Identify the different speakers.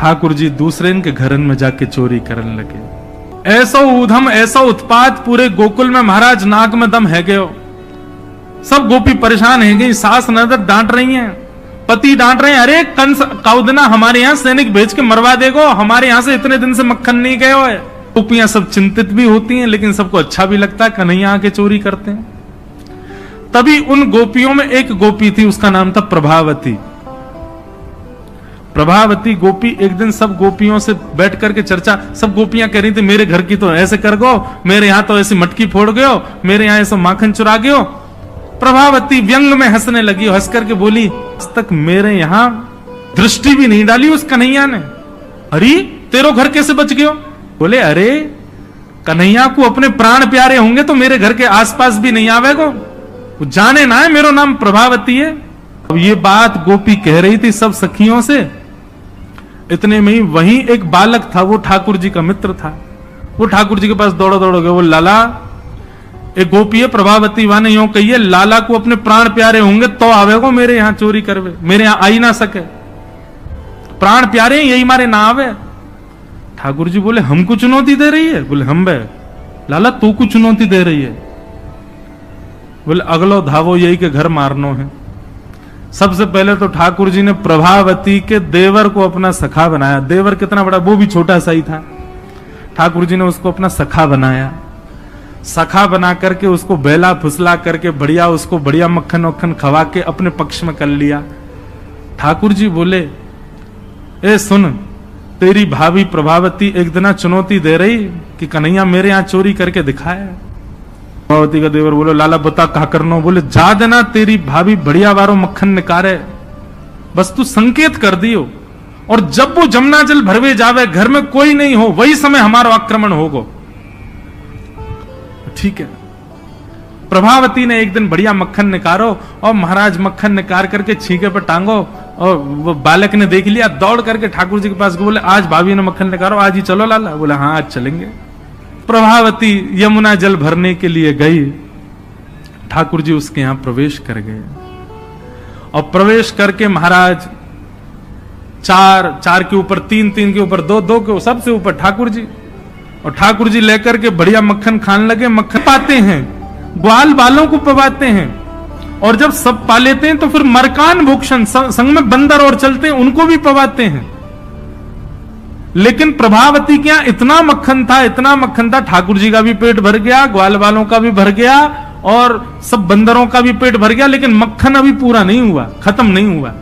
Speaker 1: ठाकुर जी दूसरे के घरन में जाके चोरी करने लगे। ऐसा ऊधम, ऐसा उत्पात पूरे गोकुल में, महाराज नाक में दम है गयो। सब गोपी परेशान है गई, सास नजर डांट रही हैं, पति डांट रहे हैं, अरे कंस कौदना हमारे यहाँ सैनिक भेज के मरवा देगो, हमारे यहाँ से इतने दिन से मक्खन नहीं गए हो है। गोपियां सब चिंतित भी होती हैं, लेकिन सबको अच्छा भी लगता है, कन्हैया आके चोरी करते हैं। तभी उन गोपियों में एक गोपी थी, उसका नाम था प्रभावती। प्रभावती गोपी एक दिन सब गोपियों से बैठ करके चर्चा, सब गोपियां कह रही थी मेरे घर की तो ऐसे कर गो, मेरे यहां तो ऐसी मटकी फोड़ गयो, मेरे यहां ऐसा माखन चुरा गयो। प्रभावती व्यंग में हंसने लगी, हंस करके बोली, आज तक मेरे यहां दृष्टि भी नहीं डाली उस कन्हैया ने। अरे तेरो घर कैसे बच गयो? बोले अरे कन्हैया को अपने प्राण प्यारे होंगे तो मेरे घर के आसपास भी नहीं आवेगो, वो जाने ना है मेरा नाम प्रभावती है। अब ये बात गोपी कह रही थी सब सखियों से, इतने में ही वहीं एक बालक था, वो ठाकुर जी का मित्र था। वो ठाकुर जी के पास दौड़ो दौड़ो गए, वो लाला, एक गोपी है प्रभावती वाने यूं कहिए, लाला को अपने प्राण प्यारे होंगे तो आवेगो मेरे यहां चोरी करवे, मेरे यहां आई ना सके, प्राण प्यारे यही मारे ना आवे। ठाकुर जी बोले हमको चुनौती दे रही है? बोले हम बे लाला तू को चुनौती दे रही है? बोले अगलो धावो यही के घर मारनो है। सबसे पहले तो ठाकुर जी ने प्रभावती के देवर को अपना सखा बनाया। देवर कितना बड़ा, वो भी छोटा सा ही था। ठाकुर जी ने उसको अपना सखा बनाया। सखा बना करके उसको बेला फुसला करके बढ़िया उसको बढ़िया मक्खन वक्खन खवा के अपने पक्ष में कर लिया। ठाकुर जी बोले ए सुन, तेरी भाभी प्रभावती एक दिन चुनौती दे रही कि कन्हैया मेरे यहां चोरी करके दिखाया। प्रभावती का देवर बोलो लाला बता कहा करनो? बोले जा देना, तेरी भाभी बढ़िया वारो मक्खन निकारे, बस तू संकेत कर दियो, और जब वो जमुना जल भरवे जावे, घर में कोई नहीं हो, वही समय हमारा आक्रमण होगो। ठीक है। प्रभावती ने एक दिन बढ़िया मक्खन निकारो, और महाराज मक्खन निकाल करके छीके पर टांगो, और वो बालक ने देख लिया, दौड़ करके ठाकुर जी के पास बोले आज भाभी ने मक्खन निकालो, आज ही चलो लाला। बोला हाँ आज चलेंगे। प्रभावती यमुना जल भरने के लिए गई। ठाकुर जी उसके यहां प्रवेश कर गए, और प्रवेश करके महाराज चार के ऊपर तीन के ऊपर दो के सबसे ऊपर ठाकुर जी, और ठाकुर जी लेकर के बढ़िया मक्खन खाने लगे। मक्खन पाते हैं, ग्वाल बालों को पवाते हैं, और जब सब पा लेते हैं तो फिर मरकान भूषण संग में बंदर और चलते हैं उनको भी पवाते हैं। लेकिन प्रभावती के यहां इतना मक्खन था, ठाकुर जी का भी पेट भर गया, ग्वाल बालों का भी भर गया, और सब बंदरों का भी पेट भर गया, लेकिन मक्खन अभी पूरा नहीं हुआ, खत्म नहीं हुआ।